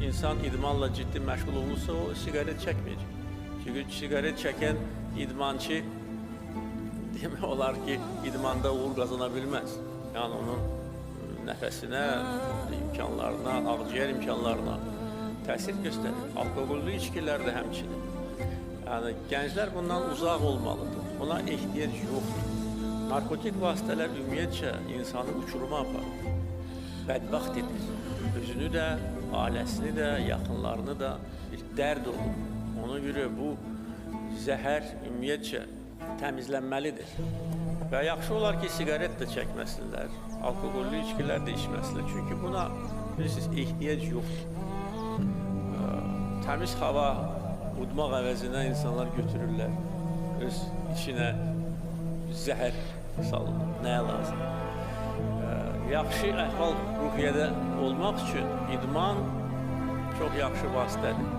insan idmanla ciddi məşğul olursa, o sigaret çəkməyəcək. Çünki sigaret çəkən idmançı demək olar ki, idmanda uğur qazana bilməz. Yəni onun nəfəsinə, imkanlarına, ağciyər imkanlarına təsir göstərir. Alkoqollu içkilər də həmçinin. Yəni gənclər bundan uzaq olmalıdır. Buna ehtiyac yoxdur. Narkotik vasitələr ümumiyyətcə insanı uçuruma aparır. Bədbəxt edir. Özünü də, ailəsini də, yaxınlarını da bir dərd olur. Ona görə bu zəhər ümumiyyətcə təmizlənməlidir. Və yaxşı olar ki, sigaret də çəkməsinlər, alkoqollu içkilər də içməsinlər. Çünki buna bilirsiniz, ehtiyac yoxdur. Təmiz hava udmaq əvəzinə insanlar götürürlər. Öz içinə zəhər salınır. Nəyə lazım? Yaxşı əhval-ruhiyyədə olmaq üçün idman çox yaxşı vasitədir.